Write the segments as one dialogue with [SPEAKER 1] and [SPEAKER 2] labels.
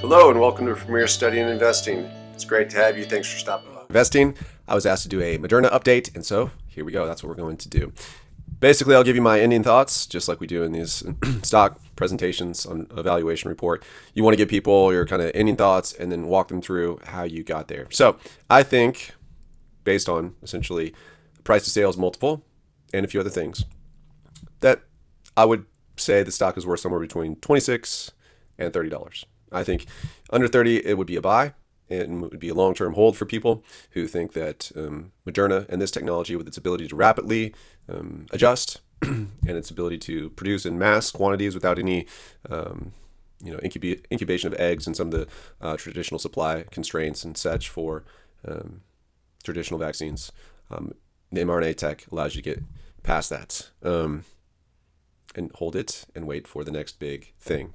[SPEAKER 1] Hello and welcome to Premier Study in Investing. It's great to have you. Thanks for stopping by. Investing. I was asked to do a Moderna update, and so here we go. That's what we're going to do. Basically, I'll give you my ending thoughts, just like we do in these stock presentations on a valuation report. You want to give people your kind of ending thoughts and then walk them through how you got there. So I think, based on essentially price to sales multiple and a few other things, that I would say the stock is worth somewhere between $26 and $30. I think under 30, it would be a buy and would be a long-term hold for people who think that Moderna and this technology, with its ability to rapidly adjust and its ability to produce in mass quantities without any incubation of eggs and some of the traditional supply constraints and such for traditional vaccines, the mRNA tech allows you to get past that and hold it and wait for the next big thing.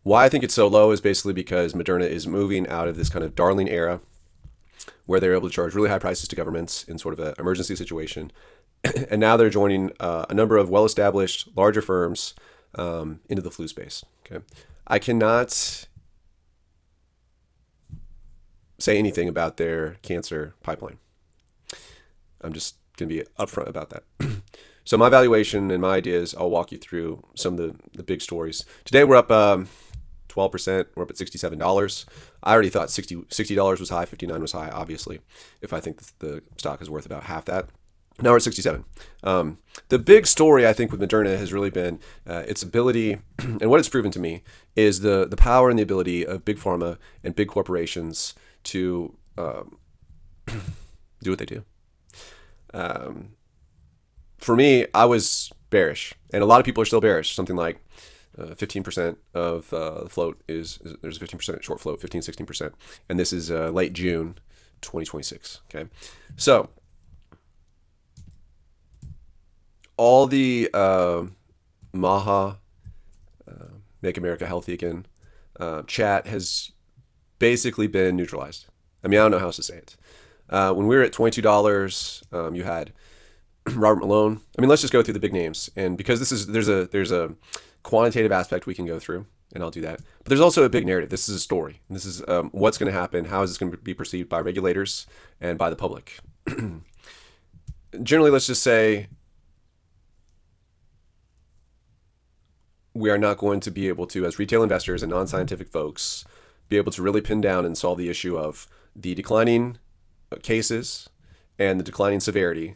[SPEAKER 1] Why I think it's so low is basically because Moderna is moving out of this kind of darling era where they're able to charge really high prices to governments in sort of an emergency situation. And now they're joining a number of well-established, larger firms into the flu space. Okay, I cannot say anything about their cancer pipeline. I'm just going to be upfront about that. So my valuation and my ideas, I'll walk you through some of the big stories. Today we're up 12%. We're up at $67. I already thought $60 was high, $59 was high, obviously, if I think the stock is worth about half that. Now we're at 67. The big story, I think, with Moderna has really been its ability, and what it's proven to me, is the power and the ability of big pharma and big corporations to do what they do. For me, I was bearish, and a lot of people are still bearish. Something like 15% of the float there's a 15% short float, 16%. And this is late June 2026. Okay. So all the Maha, Make America Healthy Again chat has basically been neutralized. I mean, I don't know how else to say it. When we were at $22, you had Robert Malone. I mean, let's just go through the big names. And because there's a quantitative aspect we can go through, and I'll do that. But there's also a big narrative. This is a story. This is what's going to happen. How is this going to be perceived by regulators and by the public? Generally, let's just say we are not going to be able to, as retail investors and non-scientific folks, be able to really pin down and solve the issue of the declining cases and the declining severity.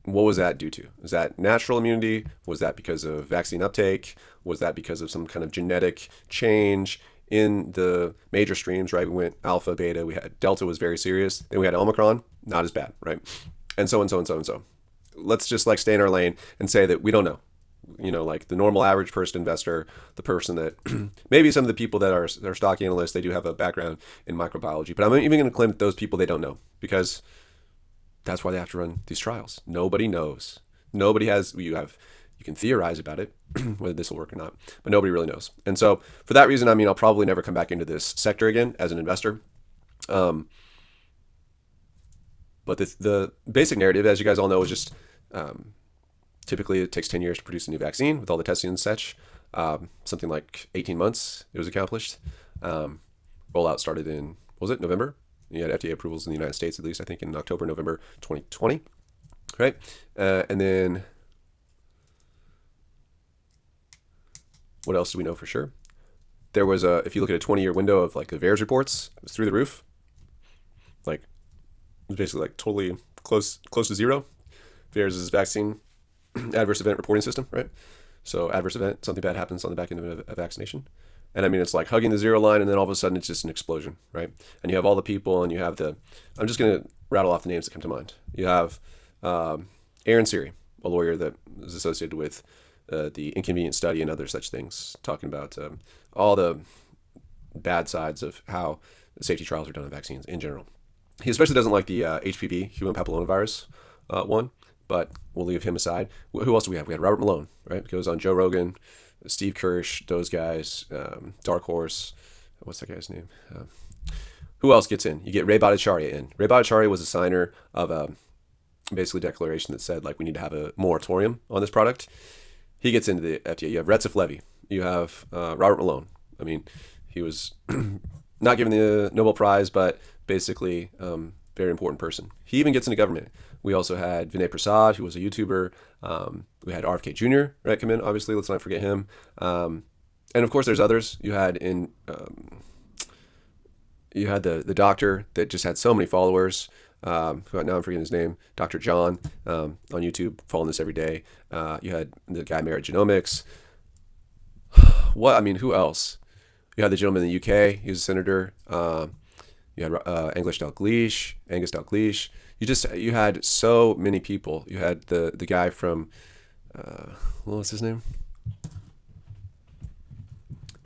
[SPEAKER 1] What was that due to? Was that natural immunity? Was that because of vaccine uptake? Was that because of some kind of genetic change in the major streams, right? We went alpha, beta, we had Delta was very serious. Then we had Omicron, not as bad, right? And so and so and so and so. Let's just like stay in our lane and say that we don't know. You know, like the normal average person investor, the person that maybe some of the people that are stock analysts, they do have a background in microbiology. But I'm even going to claim that those people, they don't know, because that's why they have to run these trials. Nobody knows. Nobody has, you can theorize about it, whether this will work or not, but nobody really knows. And so for that reason, I mean, I'll probably never come back into this sector again as an investor. But the basic narrative, as you guys all know, is just typically it takes 10 years to produce a new vaccine with all the testing and such. Something like 18 months it was accomplished. Rollout started in, what was it, November? You had FDA approvals in the United States, at least, I think, in October, November 2020, right? And then what else do we know for sure? There was if you look at a 20-year window of like the VAERS reports, it was through the roof. Like, it was basically like totally close to zero. VAERS is vaccine adverse event reporting system, right? So adverse event, something bad happens on the back end of a vaccination. And I mean, it's like hugging the zero line, and then all of a sudden it's just an explosion, right? And you have all the people, and you have I'm just going to rattle off the names that come to mind. You have Aaron Siri, a lawyer that is associated with the inconvenient study and other such things, talking about all the bad sides of how safety trials are done on vaccines in general. He especially doesn't like the HPV, human papillomavirus one, but we'll leave him aside. Who else do we have? We had Robert Malone, right? Goes on Joe Rogan, Steve Kirsch, those guys, Dark Horse. What's that guy's name? Who else gets in? You get Ray Bhattacharya in. Ray Bhattacharya was a signer of basically a declaration that said, like, we need to have a moratorium on this product. He gets into the FDA. You have Retzef Levy. You have Robert Malone. I mean, He was not given the Nobel Prize, but basically very important person. He even gets into government. We also had Vinay Prasad, who was a YouTuber. We had RFK Jr. Right come in. Obviously, let's not forget him. And of course, there's others. You had the doctor that just had so many followers. Now I'm forgetting his name, Dr. John, on YouTube, following this every day. You had the guy Merit Genomics. Who else? You had the gentleman in the UK. He was a senator. You had Angus Dalgleish. You had so many people. You had the guy from what was his name?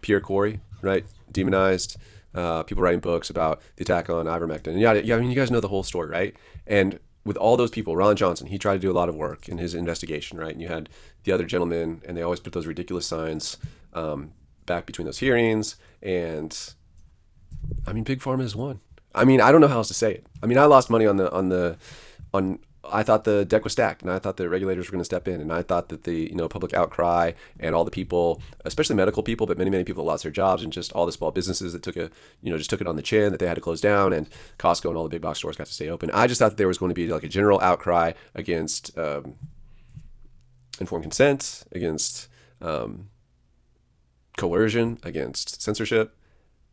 [SPEAKER 1] Pierre Corey, right? Demonized. People writing books about the attack on ivermectin. And you guys know the whole story, right? And with all those people, Ron Johnson, he tried to do a lot of work in his investigation, right? And you had the other gentleman, and they always put those ridiculous signs back between those hearings. And Big Pharma has won. I don't know how else to say it. I lost money on I thought the deck was stacked, and I thought the regulators were going to step in, and I thought that the public outcry and all the people, especially medical people, but many people lost their jobs, and just all the small businesses that took it on the chin that they had to close down, and Costco and all the big box stores got to stay open. I just thought that there was going to be like a general outcry against informed consent, against coercion, against censorship,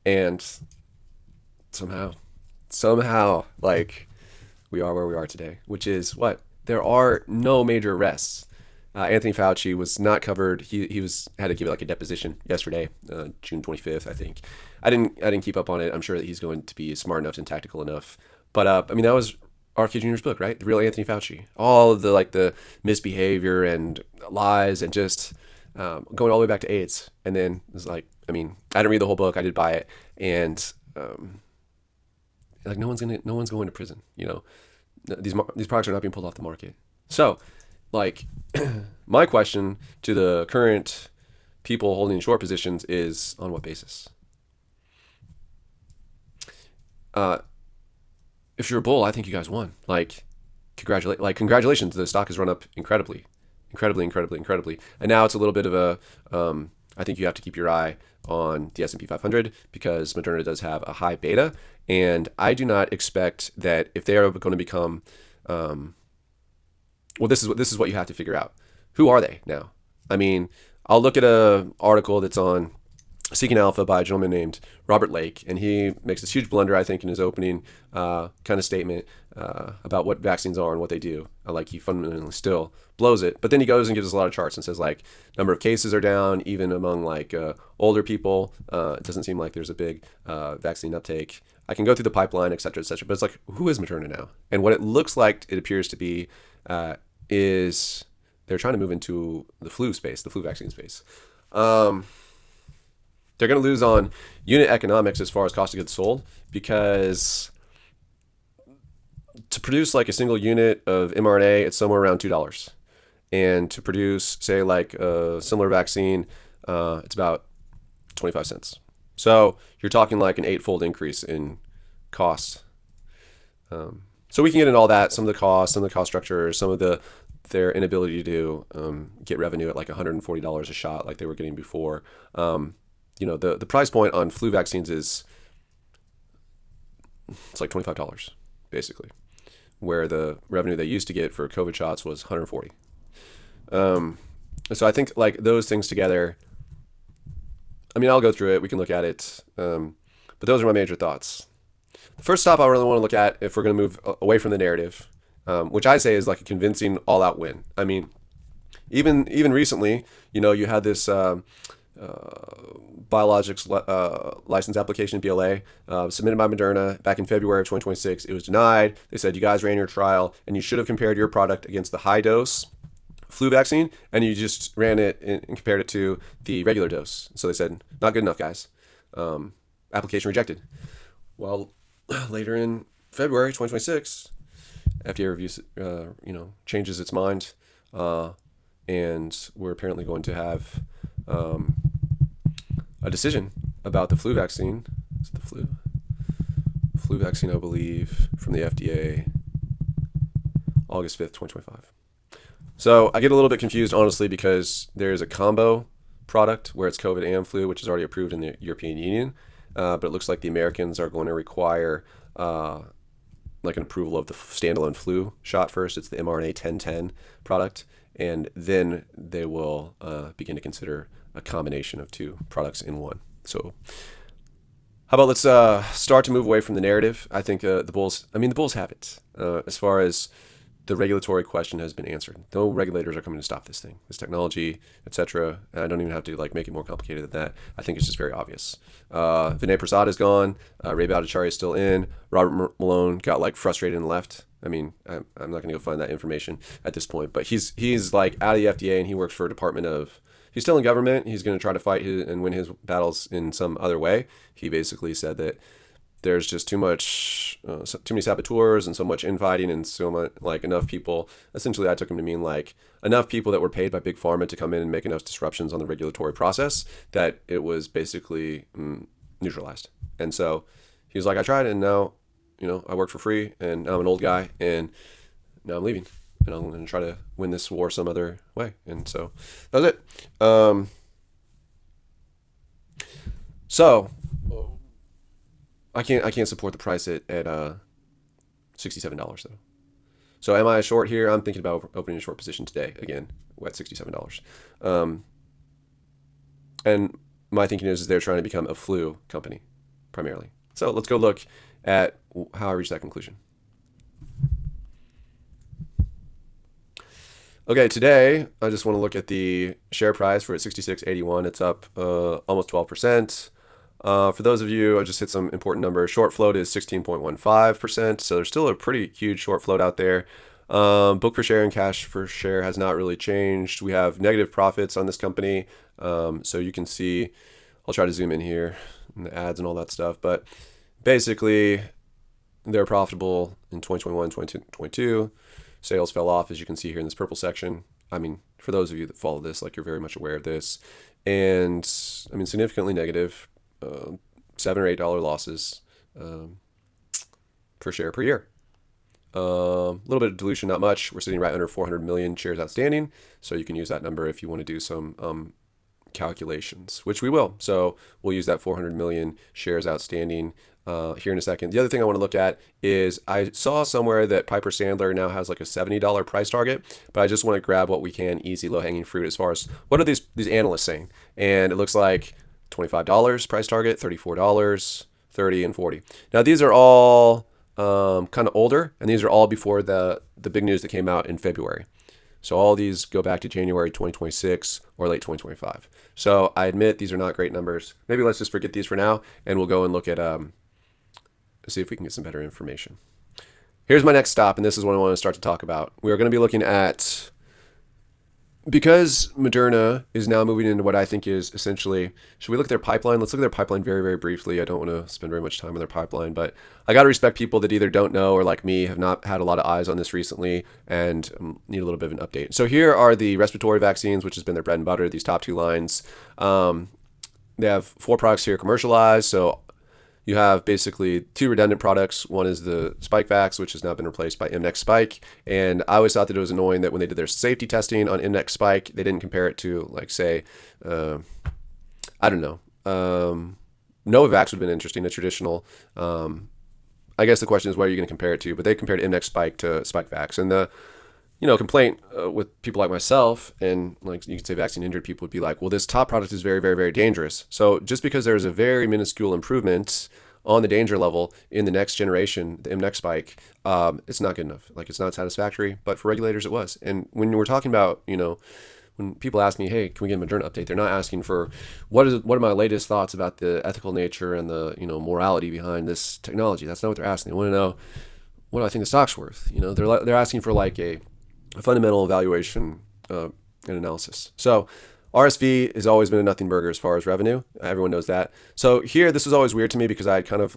[SPEAKER 1] and somehow like we are where we are today, which is what? There are no major arrests. Anthony Fauci was not covered. He had to give like a deposition yesterday, June 25th, I think. I didn't keep up on it. I'm sure that he's going to be smart enough and tactical enough. But that was RFK Jr.'s book, right? The Real Anthony Fauci. All of the misbehavior and lies and just going all the way back to AIDS. And then it was like, I didn't read the whole book. I did buy it, and no one's going to prison. These products are not being pulled off the market. So, my question to the current people holding short positions is, on what basis? If you're a bull, I think you guys won. Congratulations. The stock has run up incredibly. And now it's a little bit of a, I think you have to keep your eye on the S&P 500 because Moderna does have a high beta. And I do not expect that if they are going to become, this is what you have to figure out. Who are they now? I'll look at an article that's on Seeking Alpha by a gentleman named Robert Lake, and he makes this huge blunder, I think, in his opening kind of statement about what vaccines are and what they do. He fundamentally still blows it, but then he goes and gives us a lot of charts and says number of cases are down even among older people. It doesn't seem like there's a big vaccine uptake. I can go through the pipeline, et cetera, but it's who is Moderna now? And what it looks like it appears to be is they're trying to move into the flu vaccine space. They're going to lose on unit economics as far as cost of goods sold, because to produce a single unit of mRNA, it's somewhere around $2. And to produce, say, a similar vaccine, it's about 25 cents. So you're talking an 8-fold increase in cost. So we can get into all that, some of the cost structure, some of their inability to get revenue at $140 a shot like they were getting before. The price point on flu vaccines it's $25 basically, where the revenue they used to get for COVID shots was $140. So I think those things together, I'll go through it. We can look at it. But those are my major thoughts. The first stop I really want to look at, if we're going to move away from the narrative, which I say is a convincing all-out win. Even recently, you had this biologics license application, BLA, submitted by Moderna back in February of 2026. It was denied. They said, you guys ran your trial and you should have compared your product against the high dose flu vaccine, and you just ran it and compared it to the regular dose. So they said, not good enough, guys. Application rejected. Well, later in February 2026, FDA reviews, changes its mind, and we're apparently going to have a decision about the flu vaccine. Is it the flu vaccine, I believe, from the FDA, August 5th, 2025. So I get a little bit confused, honestly, because there's a combo product where it's COVID and flu, which is already approved in the European Union. But it looks like the Americans are going to require like an approval of the standalone flu shot first. It's the mRNA 1010 product. And then they will begin to consider a combination of two products in one. So how about let's start to move away from the narrative. I think the Bulls have it. As far as the regulatory question has been answered. No regulators are coming to stop this thing, this technology, etc. I don't even have to like make it more complicated than that. I think it's just very obvious. Vinay Prasad is gone. Ray Bhattacharya is still in. Robert Malone got like frustrated and left. I mean, I'm not going to go find that information at this point, but he's like out of the FDA and he works for a department of. He's still in government. He's going to try to fight and win his battles in some other way. He basically said that there's just too many saboteurs and so much infighting and so much like enough people. Essentially, I took him to mean like enough people that were paid by big pharma to come in and make enough disruptions on the regulatory process that it was basically neutralized. And so he was like, I tried, and now I work for free, and now I'm an old guy, and now I'm leaving, and I'm going to try to win this war some other way. And so that was it. So I can't support the price at $67 though. So am I a short here? I'm thinking about opening a short position today again at $67. And my thinking is they're trying to become a flu company primarily. So let's go look at how I reached that conclusion. Okay, today I just want to look at the share price for at 66.81. It's up almost 12%. For those of you, I just hit some important numbers. Short float is 16.15%, so there's still a pretty huge short float out there. Book per share and cash per share has not really changed. We have negative profits on this company, so you can see, I'll try to zoom in here, and the ads and all that stuff, but basically they're profitable in 2021, 2022. Sales fell off, as you can see here in this purple section. I mean, for those of you that follow this, like you're very much aware of this. And I mean, significantly negative. $7 or $8 losses per share per year. A little bit of dilution, not much. We're sitting right under 400 million shares outstanding, so you can use that number if you want to do some calculations, which we will. So we'll use that 400 million shares outstanding here in a second. The other thing I want to look at is I saw somewhere that Piper Sandler now has like a $70 price target, but I just want to grab what we can, easy, low-hanging fruit as far as what are these analysts saying. And it looks like $25 price target, $34, $30, and $40. Now these are all kind of older, and these are all before the big news that came out in February. So all these go back to January 2026 or late 2025. So I admit these are not great numbers. Maybe let's just forget these for now, and we'll go and look at see if we can get some better information. Here's my next stop, and this is what I want to start to talk about. We are going to be looking at, because Moderna is now moving into what I think is essentially, should we look at their pipeline? Let's look at their pipeline very, very briefly. I don't want to spend very much time on their pipeline, but I got to respect people that either don't know or like me have not had a lot of eyes on this recently and need a little bit of an update. So here are the respiratory vaccines, which has been their bread and butter, these top two lines. They have 4 products here commercialized. So you have basically 2 redundant products. One is the Spikevax, which has now been replaced by Mnex Spike. And I always thought that it was annoying that when they did their safety testing on Mnex Spike, they didn't compare it to, like, say, I don't know. Novavax would have been interesting, a traditional. I guess the question is, what are you going to compare it to? But they compared Mnex Spike to Spikevax. And the complaint with people like myself and like you could say vaccine injured people would be like, well, this top product is very, very, very dangerous. So just because there's a very minuscule improvement on the danger level in the next generation, the Mnex Spike, it's not good enough. Like, it's not satisfactory, but for regulators it was. And when we're talking about, when people ask me, hey, can we get a Moderna update? They're not asking for what are my latest thoughts about the ethical nature and the, morality behind this technology. That's not what they're asking. They want to know, what do I think the stock's worth? They're asking for like a fundamental evaluation and analysis. So RSV has always been a nothing burger as far as revenue. Everyone knows that. So here, this was always weird to me because I had kind of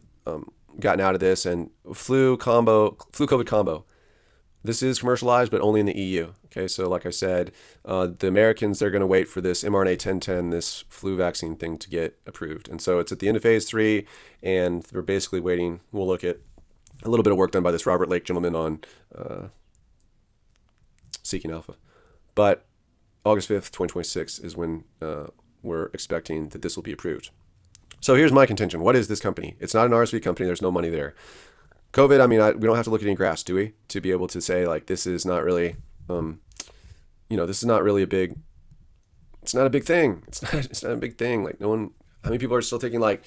[SPEAKER 1] gotten out of this, and flu COVID combo. This is commercialized, but only in the EU. Okay, so like I said, the Americans, they're going to wait for this mRNA 1010, this flu vaccine thing to get approved. And so it's at the end of phase 3, and we're basically waiting. We'll look at a little bit of work done by this Robert Lake gentleman on Seeking Alpha. But August 5th, 2026 is when we're expecting that this will be approved. So here's my contention. What is this company? It's not an RSV company. There's no money there. COVID, I mean, we don't have to look at any graphs, do we? To be able to say, like, this is not really, this is not really it's not a big thing. It's not a big thing. Like, no one, how many people are still taking, like,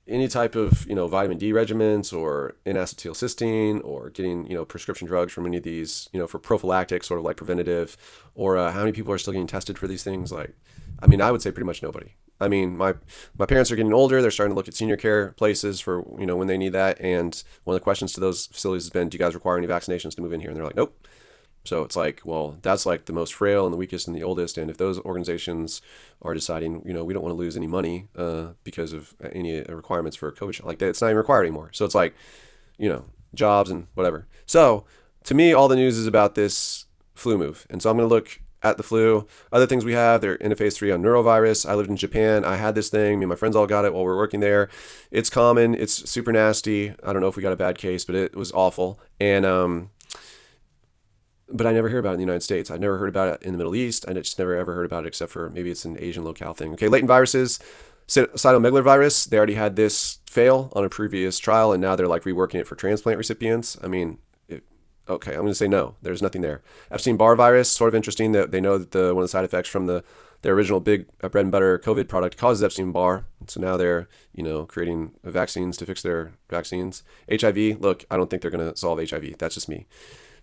[SPEAKER 1] any type of, vitamin D regimens or N-acetylcysteine or getting, prescription drugs from any of these, for prophylactic, sort of like preventative, or how many people are still getting tested for these things? Like, I mean, I would say pretty much nobody. I mean, my parents are getting older. They're starting to look at senior care places for, when they need that. And one of the questions to those facilities has been, do you guys require any vaccinations to move in here? And they're like, nope. So it's like, well, that's like the most frail and the weakest and the oldest. And if those organizations are deciding, we don't want to lose any money because of any requirements for a COVID shot, like that, it's not even required anymore. So it's like, jobs and whatever. So to me, all the news is about this flu move. And so I'm going to look at the flu. Other things we have, they're in a phase 3 on neurovirus. I lived in Japan. I had this thing. Me and my friends all got it while we were working there. It's common. It's super nasty. I don't know if we got a bad case, but it was awful. And, but I never hear about it in the United States. I never heard about it in the Middle East. I just never ever heard about it except for maybe it's an Asian locale thing. Okay, latent viruses, cytomegalovirus. They already had this fail on a previous trial, and now they're like reworking it for transplant recipients. I mean, okay, I'm going to say no. There's nothing there. Epstein-Barr virus, sort of interesting that they know that one of the side effects from their original big bread and butter COVID product causes Epstein-Barr. So now they're, creating vaccines to fix their vaccines. HIV, look, I don't think they're going to solve HIV. That's just me.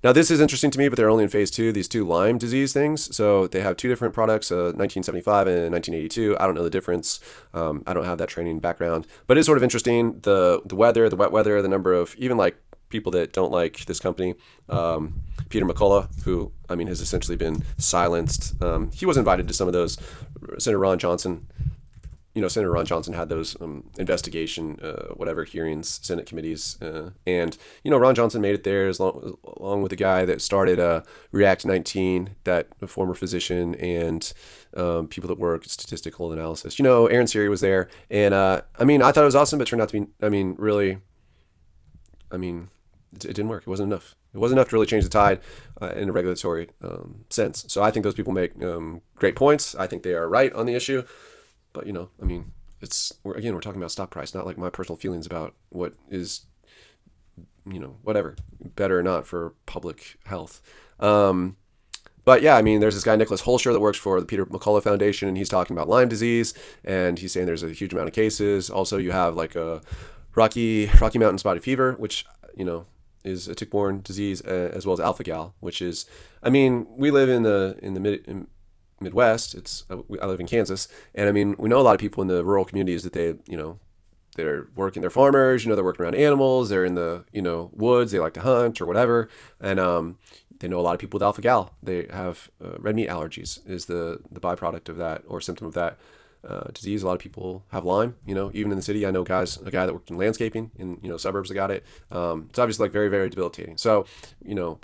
[SPEAKER 1] Now, this is interesting to me, but they're only in phase 2, these 2 Lyme disease things. So they have 2 different products, 1975 and 1982. I don't know the difference. I don't have that training background. But it's sort of interesting, the weather, the wet weather, the number of even like people that don't like this company. Peter McCullough, who, has essentially been silenced. He was invited to some of those. Senator Ron Johnson had those investigation, hearings, Senate committees. And Ron Johnson made it there along with the guy that started React 19, that former physician, and people that work statistical analysis. Aaron Siri was there. And, I thought it was awesome, but it turned out to be, really, it didn't work. It wasn't enough. It wasn't enough to really change the tide in a regulatory sense. So I think those people make great points. I think they are right on the issue. But, we're talking about stock price, not like my personal feelings about what is, whatever, better or not for public health. But yeah, there's this guy, Nicholas Holscher, that works for the Peter McCullough Foundation, and he's talking about Lyme disease, and he's saying there's a huge amount of cases. Also, you have like a Rocky Mountain spotted fever, which, is a tick-borne disease, as well as alpha-gal, which is, we live in the Midwest. I live in Kansas, and we know a lot of people in the rural communities that they're working, they're farmers, they're working around animals, they're in the, woods, they like to hunt or whatever. And, they know a lot of people with alpha-gal. They have red meat allergies is the byproduct of that, or symptom of that disease. A lot of people have Lyme, even in the city. I know a guy that worked in landscaping in, suburbs that got it. It's obviously like very, very debilitating. So,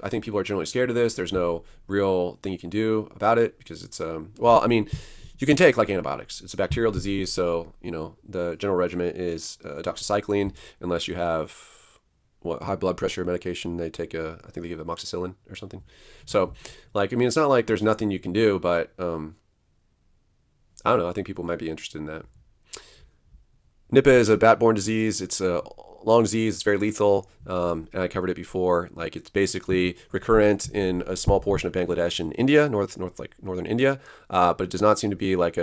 [SPEAKER 1] I think people are generally scared of this. There's no real thing you can do about it because it's, you can take like antibiotics. It's a bacterial disease. So, the general regimen is doxycycline, unless you have high blood pressure medication. They take I think they give amoxicillin or something. So like, it's not like there's nothing you can do, but, I don't know. I think people might be interested in that. Nipah is a bat-borne disease. It's a long disease. It's very lethal. And I covered it before. Like, it's basically recurrent in a small portion of Bangladesh and India, northern India. But it does not seem to be like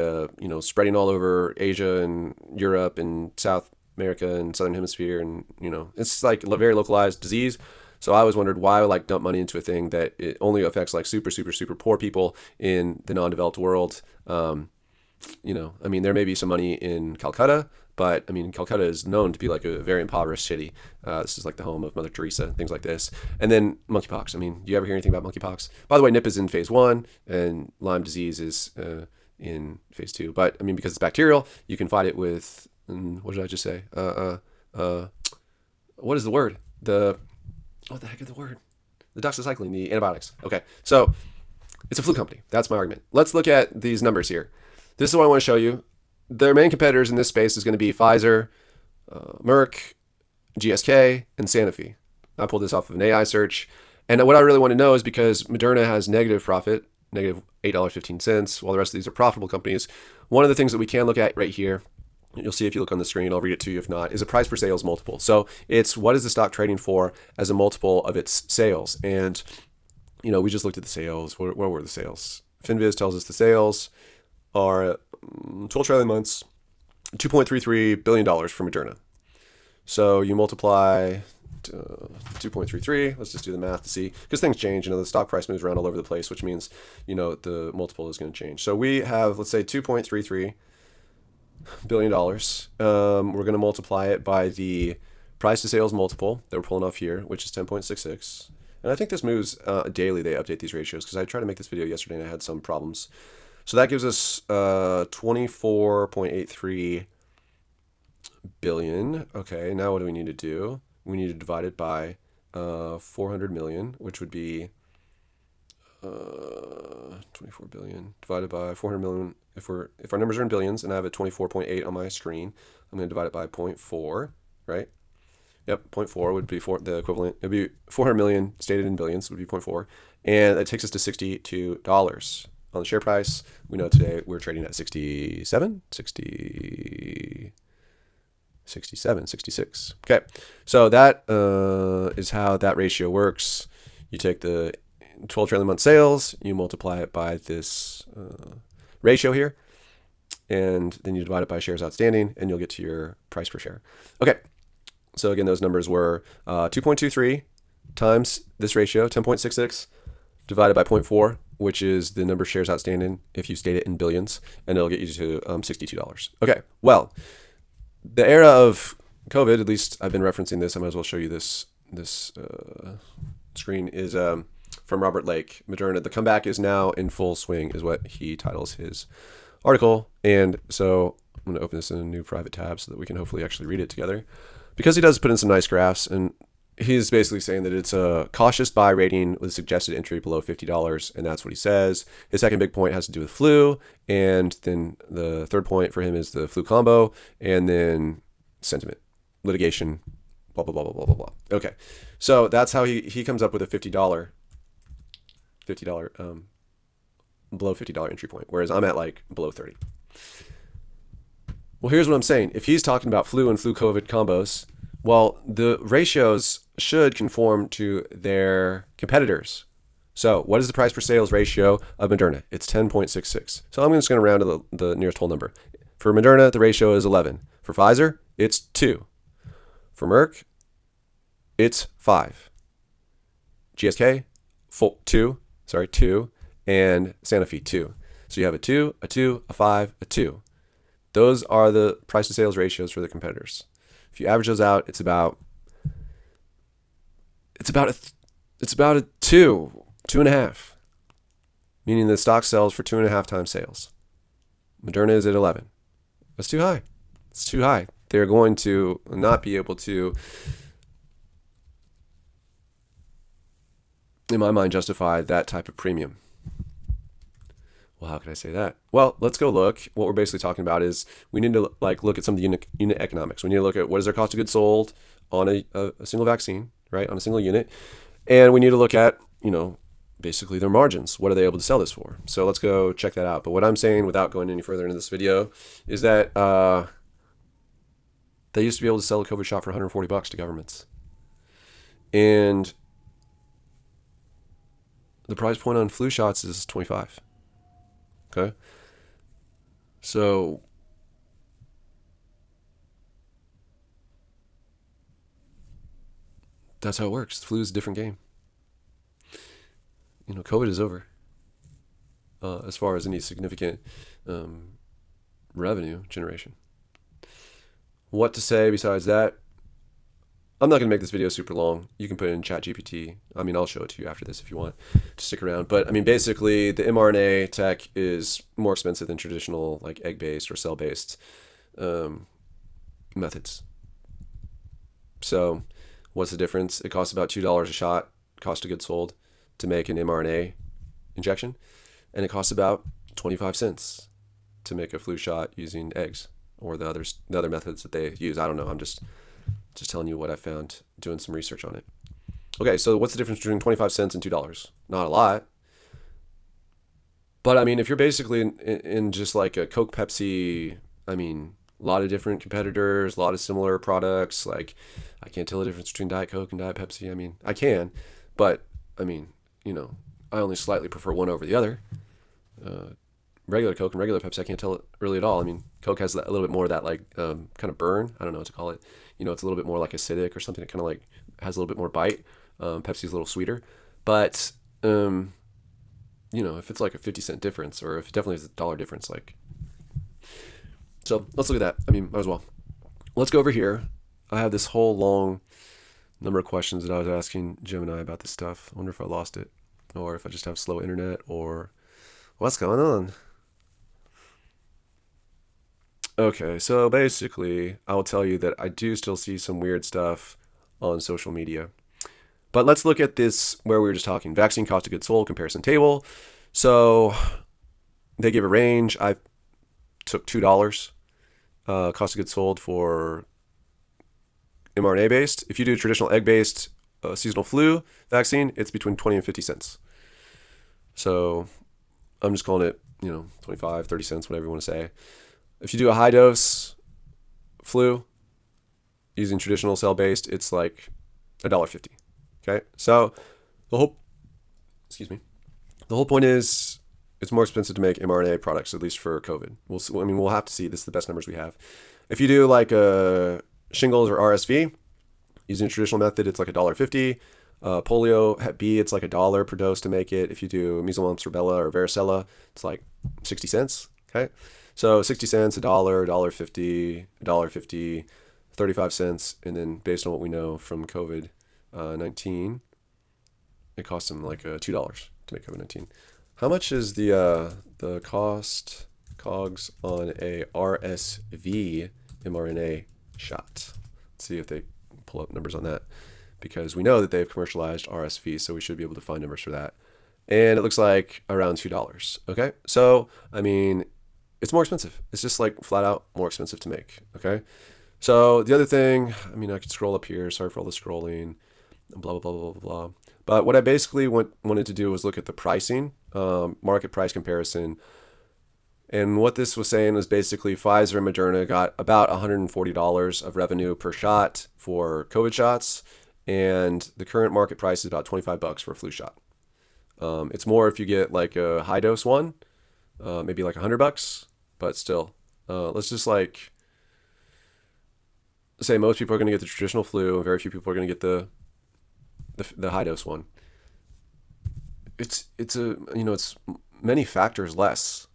[SPEAKER 1] spreading all over Asia and Europe and South America and Southern Hemisphere. And, it's like a very localized disease. So I always wondered why I would like dump money into a thing that it only affects like super, super, super poor people in the non-developed world. There may be some money in Calcutta, but Calcutta is known to be like a very impoverished city. This is like the home of Mother Teresa, things like this. And then monkeypox. Do you ever hear anything about monkeypox? By the way, Nipah is in phase 1 and Lyme disease is in phase 2. But because it's bacterial, you can fight it with, what did I just say? What is the word? What the heck is the word? The doxycycline, the antibiotics. Okay, so it's a flu company. That's my argument. Let's look at these numbers here. This is what I want to show you. Their main competitors in this space is going to be Pfizer, Merck, GSK, and Sanofi. I pulled this off of an AI search. And what I really want to know is because Moderna has negative profit, negative $8.15, while the rest of these are profitable companies. One of the things that we can look at right here, you'll see if you look on the screen, I'll read it to you if not, is a price per sales multiple. So it's what is the stock trading for as a multiple of its sales. And, we just looked at the sales. What were the sales? FinViz tells us the sales are 12 trailing months, $2.33 billion for Moderna. So you multiply 2.33. Let's just do the math to see, because things change. The stock price moves around all over the place, which means, the multiple is going to change. So we have, let's say, $2.33 billion. We're going to multiply it by the price to sales multiple that we're pulling off here, which is 10.66. And I think this moves daily. They update these ratios, because I tried to make this video yesterday and I had some problems. So that gives us 24.83 billion. Okay, now what do we need to do? We need to divide it by 400 million, which would be 24 billion divided by 400 million. If our numbers are in billions and I have a 24.8 on my screen, I'm going to divide it by 0.4, right? Yep, 0.4 would be the equivalent. It would be 400 million stated in billions would be 0.4, and that takes us to $62 on the share price. We know today we're trading at 67, 66. Okay, so that is how that ratio works. You take the 12 trailing month sales, you multiply it by this ratio here, and then you divide it by shares outstanding, and you'll get to your price per share. Okay, so again, those numbers were 2.23 times this ratio, 10.66, divided by 0.4, which is the number of shares outstanding if you state it in billions, and it'll get you to $62. Okay, well, the era of COVID, at least I've been referencing this, I might as well show you this screen, is from Robert Lake. Moderna, the comeback is now in full swing, is what he titles his article. And so I'm going to open this in a new private tab so that we can hopefully actually read it together, because he does put in some nice graphs, and he's basically saying that it's a cautious buy rating with suggested entry below $50, and that's what he says. His second big point has to do with flu, and then the third point for him is the flu combo, and then sentiment, litigation, blah, blah, blah, blah, blah, blah, blah. Okay, so that's how he comes up with a $50 below $50 entry point, whereas I'm at like below 30. Well, here's what I'm saying. If he's talking about flu and flu COVID combos, well, the ratios should conform to their competitors. So what is the price per sales ratio of Moderna? It's 10.66. So I'm just going to round to the nearest whole number. For Moderna, the ratio is 11. For Pfizer, it's 2. For Merck, it's 5. GSK, 2, and Sanofi, 2. So you have a 2, a 2, a 5, a 2. Those are the price to sales ratios for the competitors. If you average those out, it's about a 2.5, meaning the stock sells for 2.5 times sales. Moderna is at 11. That's too high. It's too high. They're going to not be able to, in my mind, justify that type of premium. Well, how could I say that? Well, let's go look. What we're basically talking about is we need to look at some of the unit economics. We need to look at what is their cost of goods sold on a single vaccine, right, on a single unit. And we need to look at, basically their margins. What are they able to sell this for? So let's go check that out. But what I'm saying, without going any further into this video, is that they used to be able to sell a COVID shot for $140 to governments. And the price point on flu shots is $25. Okay. So that's how it works. The flu is a different game. COVID is over. As far as any significant revenue generation. What to say besides that? I'm not going to make this video super long. You can put it in ChatGPT. I'll show it to you after this if you want to stick around. But basically the mRNA tech is more expensive than traditional egg-based or cell-based methods. So what's the difference? It costs about $2 a shot, cost of goods sold, to make an mRNA injection. And it costs about 25 cents to make a flu shot using eggs or the other methods that they use. I don't know. I'm just telling you what I found doing some research on it. Okay, so what's the difference between 25 cents and $2? Not a lot. But I mean, if you're basically in just like a Coke, Pepsi, I mean, a lot of different competitors, a lot of similar products. Like, I can't tell the difference between Diet Coke and Diet Pepsi. I mean, I can, but I mean, you know, I only slightly prefer one over the other. Uh, Regular Coke and regular Pepsi, I can't tell it really at all. I mean, Coke has a little bit more of that like kind of burn. I don't know what to call it. You know, it's a little bit more like acidic or something. It kind of like has a little bit more bite. Pepsi's a little sweeter, but you know, if it's like a 50 cent difference, or if it definitely is a dollar difference, like, so let's look at that. I mean, might as well. Let's go over here. I have this whole long number of questions that I was asking Gemini about this stuff. I wonder if I lost it, or if I just have slow internet, or what's going on. Okay, so basically, I'll tell you that I do still see some weird stuff on social media. But let's look at this where we were just talking vaccine cost of goods sold comparison table. So they give a range. I took $2 cost of goods sold for mRNA based. If you do traditional egg based seasonal flu vaccine, it's between 20 and 50 cents. So I'm just calling it, 25, 30 cents, whatever you want to say. If you do a high dose flu using traditional cell based, it's like $1.50. Okay, so the whole excuse me, the whole point is it's more expensive to make mRNA products, at least for COVID. We'll have to see. This is the best numbers we have. If you do like a shingles or RSV using a traditional method, it's like $1.50. Polio Hep B, it's like $1 per dose to make it. If you do measles, mumps, rubella, or varicella, it's like 60 cents. Okay, so 60 cents, $1, $1.50, $1.50, 35 cents, and then based on what we know from COVID 19, it cost them like $2 to make COVID-19. How much is the cogs on a RSV mRNA shot? Let's see if they pull up numbers on that, because we know that they've commercialized RSV, so we should be able to find numbers for that. And it looks like around $2. Okay, so I mean, it's more expensive. It's just like flat out more expensive to make. Okay, so the other thing, I mean, I could scroll up here. Sorry for all the scrolling. Blah blah blah blah blah blah. But what I basically wanted to do was look at the pricing, market price comparison. And what this was saying was basically Pfizer and Moderna got about $140 of revenue per shot for COVID shots, and the current market price is about $25 for a flu shot. It's more if you get like a high dose one, maybe like $100, but still, let's just like say most people are going to get the traditional flu, and very few people are going to get the high dose one. It's many factors less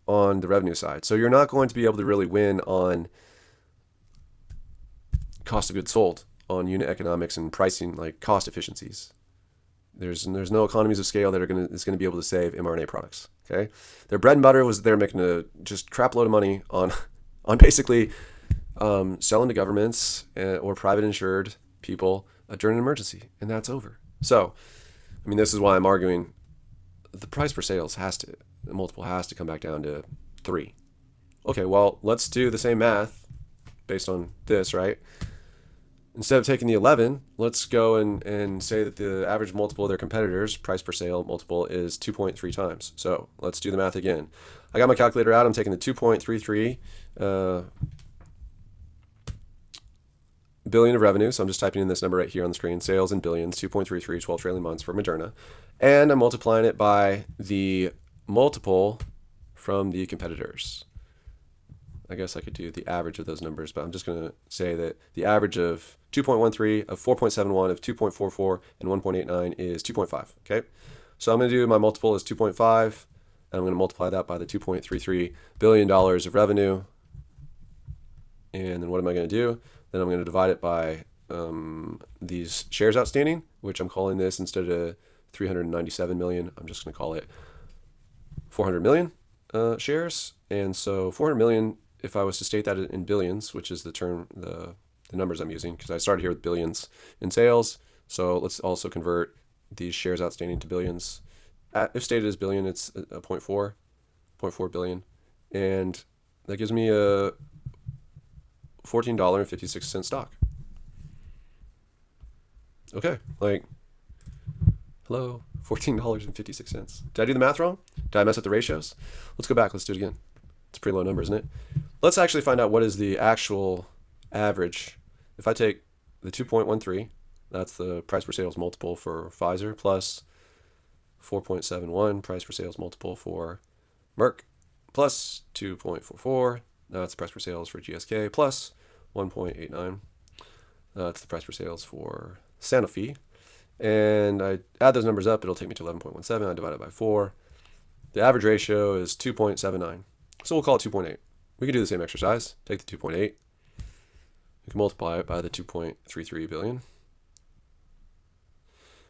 [SPEAKER 1] on the revenue side. So you're not going to be able to really win on cost of goods sold, on unit economics and pricing, like cost efficiencies. There's no economies of scale that is going to be able to save mRNA products. Okay, their bread and butter was they're making a just crap load of money on basically selling to governments or private insured people during an emergency, and that's over. So, I mean, this is why I'm arguing the price per sales the multiple has to come back down to 3. Okay, well, let's do the same math based on this, right? Instead of taking the 11, let's go and say that the average multiple of their competitors, price per sale multiple, is 2.3 times. So let's do the math again. I got my calculator out. I'm taking the 2.33 billion of revenue. So I'm just typing in this number right here on the screen. Sales in billions, 2.33, 12 trailing months for Moderna. And I'm multiplying it by the multiple from the competitors. I guess I could do the average of those numbers, but I'm just going to say that the average of 2.13, of 4.71, of 2.44, and 1.89 is 2.5. Okay, so I'm going to do my multiple is 2.5, and I'm going to multiply that by the $2.33 billion of revenue. And then what am I going to do? Then I'm going to divide it by these shares outstanding, which I'm calling this, instead of 397 million, I'm just going to call it 400 million shares. And so 400 million, if I was to state that in billions, which is the term, the numbers I'm using, because I started here with billions in sales. So let's also convert these shares outstanding to billions. If stated as billion, it's a 0.4 billion. And that gives me a $14.56 stock. Okay, like, hello. $14.56. Did I do the math wrong? Did I mess up the ratios? Let's go back. Let's do it again. It's a pretty low number, isn't it? Let's actually find out what is the actual average. If I take the 2.13, that's the price per sales multiple for Pfizer, plus 4.71 price per sales multiple for Merck, plus 2.44, that's the price per sales for GSK, plus 1.89, that's the price per sales for Sanofi. And I add those numbers up, it'll take me to 11.17. I divide it by 4. The average ratio is 2.79. So we'll call it 2.8. We can do the same exercise. Take the 2.8. We can multiply it by the 2.33 billion.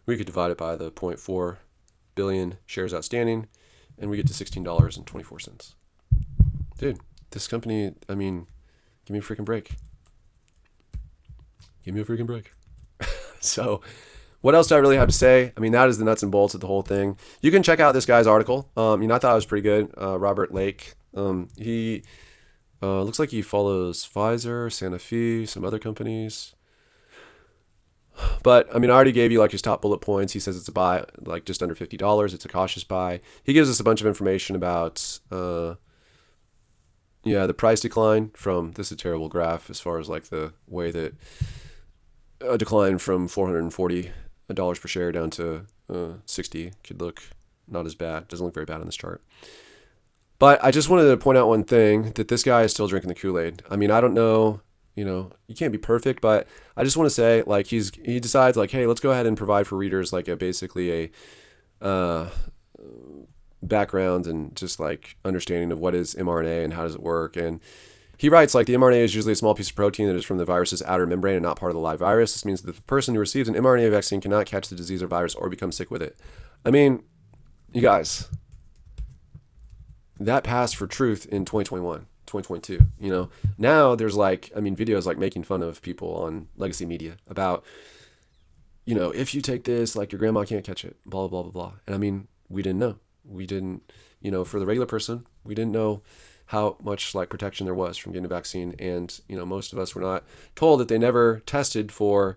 [SPEAKER 1] We could divide it by the 0.4 billion shares outstanding, and we get to $16.24. Dude, this company, I mean, give me a freaking break. Give me a freaking break. So what else do I really have to say? I mean, that is the nuts and bolts of the whole thing. You can check out this guy's article. I thought it was pretty good. Robert Lake. He looks like he follows Pfizer, Sanofi, some other companies. But I mean, I already gave you like his top bullet points. He says it's a buy, like just under $50. It's a cautious buy. He gives us a bunch of information about, the price decline from, this is a terrible graph as far as like the way that a decline from $440 per share down to 60 could look not as bad. Doesn't look very bad on this chart. But I just wanted to point out one thing, that this guy is still drinking the Kool-Aid. I mean, I don't know, you can't be perfect, but I just want to say, like, he decides, like, hey, let's go ahead and provide for readers, like, basically a background and just, like, understanding of what is mRNA and how does it work. And he writes, like, the mRNA is usually a small piece of protein that is from the virus's outer membrane and not part of the live virus. This means that the person who receives an mRNA vaccine cannot catch the disease or virus or become sick with it. I mean, you guys, that passed for truth in 2021. 2022. Now there's videos like making fun of people on legacy media about, if you take this, like, your grandma can't catch it, blah, blah, blah, blah. And I mean, we didn't know. We didn't, for the regular person, we didn't know how much like protection there was from getting a vaccine. And, most of us were not told that they never tested for,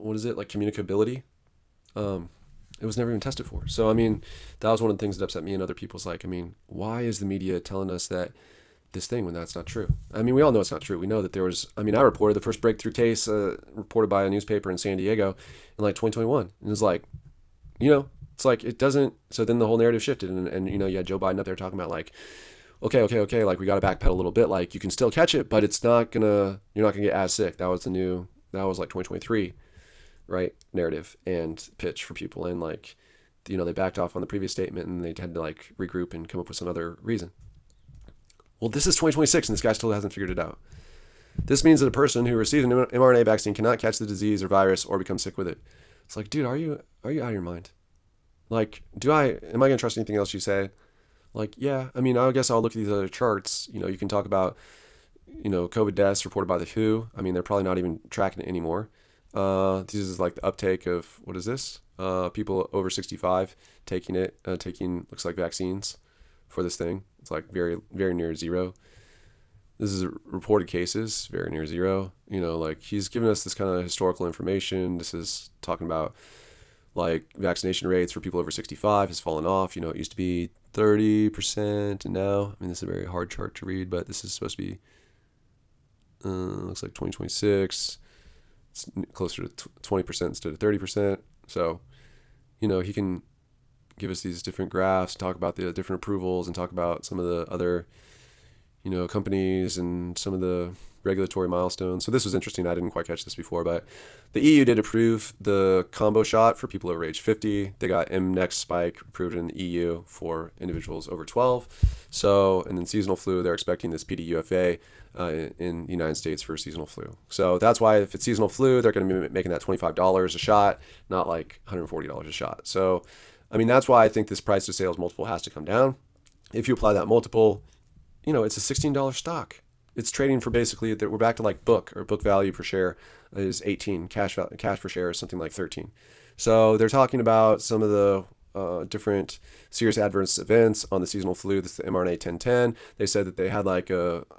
[SPEAKER 1] communicability. It was never even tested for. So, I mean, that was one of the things that upset me and other people's, like, I mean, why is the media telling us that this thing when that's not true? I mean, we all know it's not true. We know that there was, I reported the first breakthrough case reported by a newspaper in San Diego in like 2021. And it was like, it's like, it doesn't, so then the whole narrative shifted and you had Joe Biden up there talking about like, okay, like we got to backpedal a little bit. Like you can still catch it, but you're not going to get as sick. That was like 2023. Right, narrative and pitch for people, and like, they backed off on the previous statement and they had to like regroup and come up with some other reason. Well, this is 2026 and this guy still hasn't figured it out. This means that a person who receives an mRNA vaccine cannot catch the disease or virus or become sick with it. It's like, dude, are you out of your mind? Like, am I gonna trust anything else you say? Like, yeah, I guess I'll look at these other charts. You can talk about, COVID deaths reported by the WHO. They're probably not even tracking it anymore. This is like the uptake of, what is this? People over 65 taking looks like vaccines for this thing. It's like very, very near zero. This is reported cases, very near zero. Like he's giving us this kind of historical information. This is talking about like vaccination rates for people over 65 has fallen off. It used to be 30% and now, this is a very hard chart to read, but this is supposed to be, looks like 2026. It's closer to 20% instead of 30%. So, he can give us these different graphs, talk about the different approvals and talk about some of the other, companies and some of the regulatory milestones. So this was interesting. I didn't quite catch this before, but the EU did approve the combo shot for people over age 50. They got mNext spike approved in the EU for individuals over 12. So, and then seasonal flu, they're expecting this PDUFA in the United States for seasonal flu. So that's why if it's seasonal flu, they're going to be making that $25 a shot, not like $140 a shot. So, that's why I think this price to sales multiple has to come down. If you apply that multiple, it's a $16 stock. It's trading for basically that we're back to like book value per share is 18, cash per share is something like 13. So they're talking about some of the different serious adverse events on the seasonal flu. This is the mRNA 1010. They said that they had like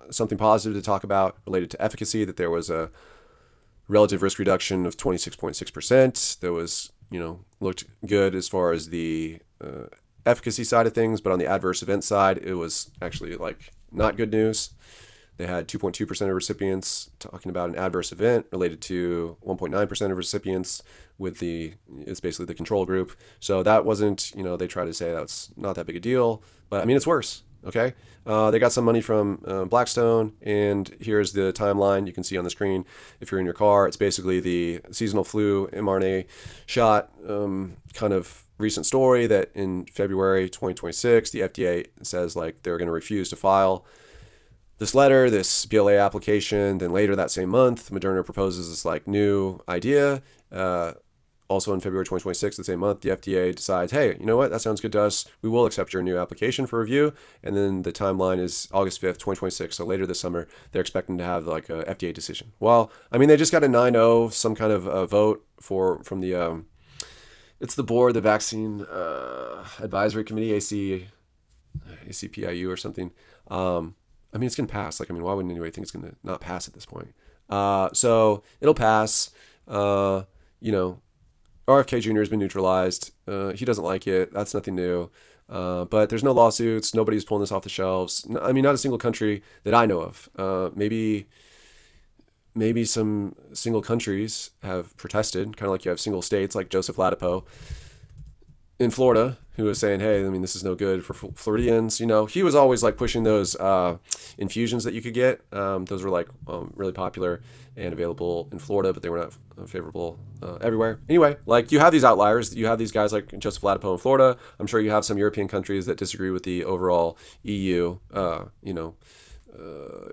[SPEAKER 1] something positive to talk about related to efficacy, that there was a relative risk reduction of 26.6%. There was looked good as far as the efficacy side of things, but on the adverse event side, it was actually like not good news. They had 2.2% of recipients talking about an adverse event related to 1.9% of recipients it's basically the control group. So that wasn't, they try to say that's not that big a deal, but I mean, it's worse. Okay. They got some money from Blackstone, and here's the timeline you can see on the screen. If you're in your car, it's basically the seasonal flu mRNA shot kind of recent story that in February 2026, the FDA says like they're going to refuse to file this letter, this BLA application. Then later that same month, Moderna proposes this like new idea. Also in February 2026, the same month, the FDA decides, hey, you know what? That sounds good to us. We will accept your new application for review. And then the timeline is August 5th, 2026. So later this summer, they're expecting to have like a FDA decision. Well, I mean, they just got a 9-0, some kind of vote from the, it's the board, the Vaccine Advisory Committee, ACPIU or something. I mean, it's going to pass. Like, I mean, why wouldn't anybody think it's going to not pass at this point? So it'll pass. RFK Jr. has been neutralized. He doesn't like it. That's nothing new. But there's no lawsuits. Nobody's pulling this off the shelves. I mean, not a single country that I know of. Maybe some single countries have protested, kind of like you have single states, like Joseph Ladapo in Florida, who was saying, hey, I mean, this is no good for Floridians. He was always like pushing those infusions that you could get. Those were like really popular and available in Florida, but they were not favorable everywhere. Anyway, like you have these outliers. You have these guys like Joseph Ladapo in Florida. I'm sure you have some European countries that disagree with the overall EU,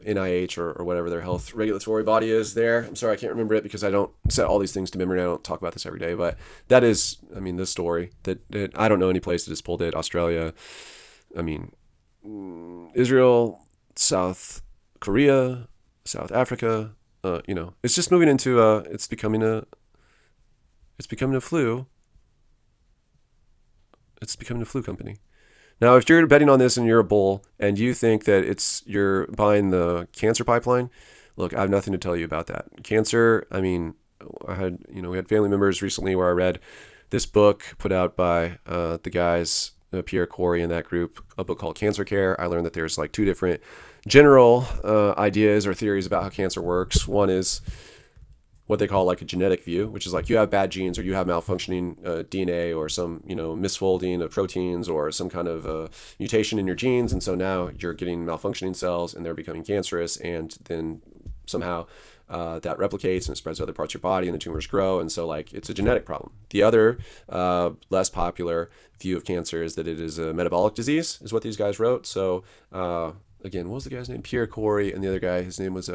[SPEAKER 1] NIH or whatever their health regulatory body is there. I'm sorry, I can't remember it because I don't set all these things to memory. I don't talk about this every day, but that is, I mean, this story that I don't know any place that has pulled it. Australia, I mean, Israel, South Korea, South Africa, it's just moving into it's becoming a flu. It's becoming a flu company. Now, if you're betting on this and you're a bull and you think that you're buying the cancer pipeline, look, I have nothing to tell you about that. Cancer, I mean, we had family members recently where I read this book put out by the guys, Pierre Corey and that group, a book called Cancer Care. I learned that there's like two different general ideas or theories about how cancer works. One is what they call like a genetic view, which is like you have bad genes or you have malfunctioning DNA or some, misfolding of proteins or some kind of mutation in your genes. And so now you're getting malfunctioning cells and they're becoming cancerous. And then somehow that replicates and it spreads to other parts of your body and the tumors grow. And so like it's a genetic problem. The other less popular view of cancer is that it is a metabolic disease, is what these guys wrote. So again, what was the guy's name? Pierre Corey, and the other guy, his name was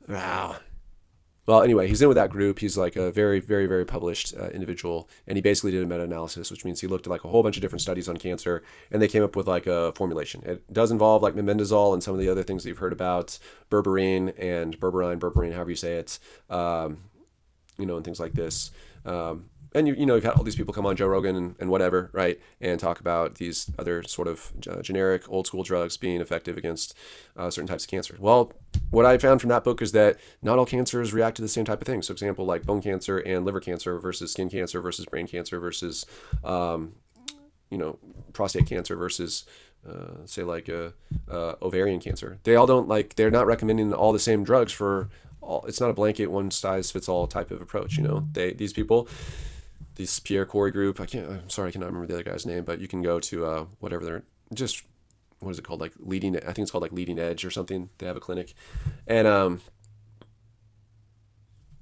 [SPEAKER 1] wow. Well, anyway, he's in with that group. He's like a very, very, very published individual. And he basically did a meta-analysis, which means he looked at like a whole bunch of different studies on cancer. And they came up with like a formulation. It does involve like mebendazole and some of the other things that you've heard about, berberine, however you say it, and things like this. And you've had all these people come on Joe Rogan and whatever, right, and talk about these other sort of generic old school drugs being effective against certain types of cancer. Well, what I found from that book is that not all cancers react to the same type of thing. So, example, like bone cancer and liver cancer versus skin cancer versus brain cancer versus prostate cancer versus say like ovarian cancer. They all don't like. They're not recommending all the same drugs for all. It's not a blanket one size fits all type of approach. These people. This Pierre Corey group, I'm sorry, I cannot remember the other guy's name, but you can go to whatever they're just, what is it called? Like I think it's called like Leading Edge or something. They have a clinic. And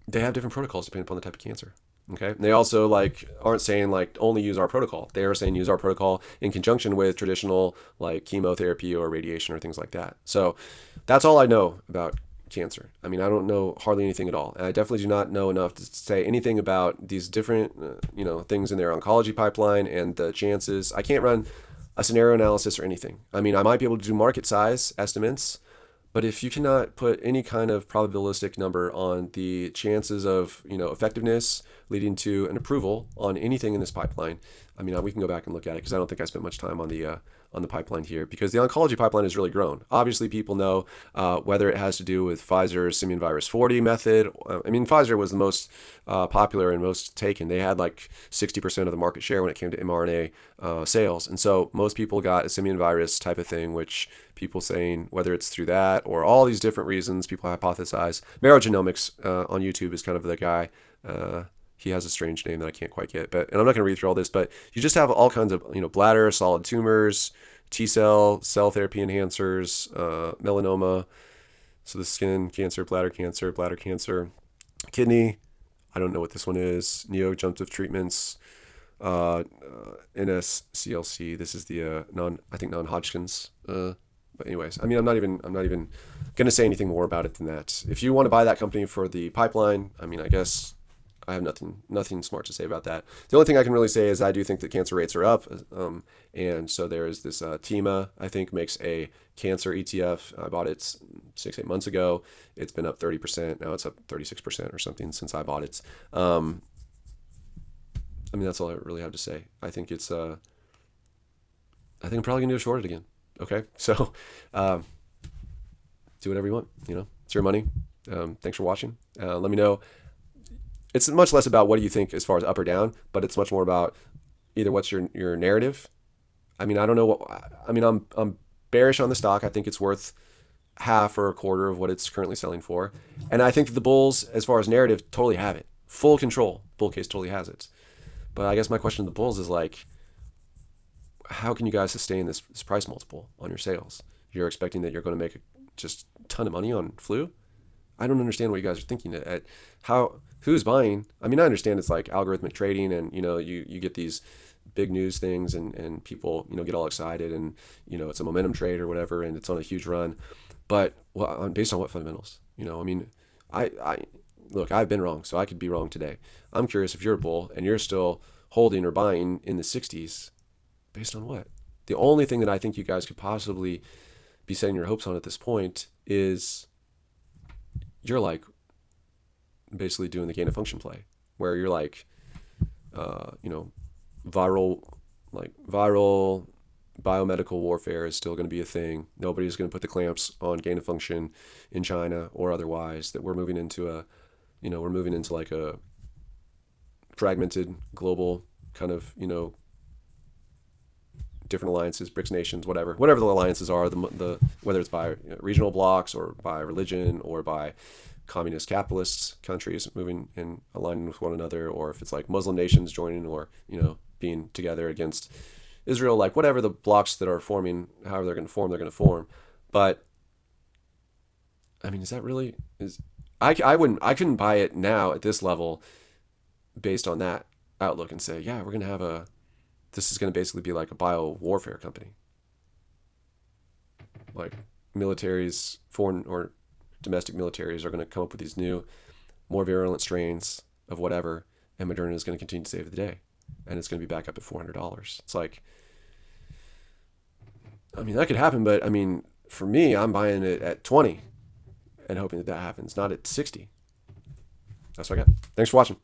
[SPEAKER 1] they have different protocols depending upon the type of cancer. Okay. And they also like aren't saying like only use our protocol. They are saying use our protocol in conjunction with traditional like chemotherapy or radiation or things like that. So that's all I know about cancer. I mean, I don't know hardly anything at all. And I definitely do not know enough to say anything about these different, things in their oncology pipeline and the chances. I can't run a scenario analysis or anything. I mean, I might be able to do market size estimates, but if you cannot put any kind of probabilistic number on the chances of, effectiveness leading to an approval on anything in this pipeline, I mean, we can go back and look at it because I don't think I spent much time on the on the pipeline here, because the oncology pipeline has really grown. Obviously, people know whether it has to do with Pfizer's simian virus 40 method. I mean, Pfizer was the most popular and most taken. They had like 60% of the market share when it came to mRNA sales. And so most people got a simian virus type of thing, which people saying whether it's through that or all these different reasons, people hypothesize. Merogenomics on YouTube is kind of the guy. He has a strange name that I can't quite get, and I'm not going to read through all this, but you just have all kinds of, bladder, solid tumors, T-cell, cell therapy enhancers, melanoma, so the skin cancer, bladder cancer, kidney, I don't know what this one is, neoadjunctive treatments, NSCLC, this is the non-Hodgkin's, but anyways, I mean, I'm not even going to say anything more about it than that. If you want to buy that company for the pipeline, I mean, I guess I have nothing smart to say about that. The only thing I can really say is I do think that cancer rates are up. And so there is this TEMA, I think, makes a cancer ETF. I bought it 6-8 months ago. It's been up 30%. Now it's up 36% or something since I bought it. I mean, that's all I really have to say. I think it's, I think I'm probably going to go short it again. Okay. So do whatever you want. It's your money. Thanks for watching. Let me know. It's much less about what do you think as far as up or down, but it's much more about either what's your narrative. I mean, I don't know I'm bearish on the stock. I think it's worth half or a quarter of what it's currently selling for. And I think that the bulls, as far as narrative, totally have it. Full control. Bull case totally has it. But I guess my question to the bulls is like, how can you guys sustain this price multiple on your sales? You're expecting that you're going to make just a ton of money on flu? I don't understand what you guys are thinking at who's buying. I mean, I understand it's like algorithmic trading and, you get these big news things and people, get all excited and, it's a momentum trade or whatever and it's on a huge run. But based on what fundamentals? I mean, look, I've been wrong, so I could be wrong today. I'm curious if you're a bull and you're still holding or buying in the 60s, based on what? The only thing that I think you guys could possibly be setting your hopes on at this point is you're like basically doing the gain of function play where you're like, viral biomedical warfare is still going to be a thing. Nobody's going to put the clamps on gain of function in China or otherwise, that we're moving into like a fragmented global kind of, different alliances, BRICS nations, whatever the alliances are, the whether it's by regional blocks or by religion or by communist capitalist countries moving and aligning with one another, or if it's like Muslim nations joining or being together against Israel, like whatever the blocks that are forming, however they're going to form. But I mean, is that really I couldn't buy it now at this level based on that outlook and say, yeah, we're going to have this is going to basically be like a bio warfare company. Like militaries, foreign or domestic militaries are going to come up with these new, more virulent strains of whatever, and Moderna is going to continue to save the day. And it's going to be back up at $400. It's like, I mean, that could happen, but I mean, for me, I'm buying it at 20 and hoping that happens, not at 60. That's what I got. Thanks for watching.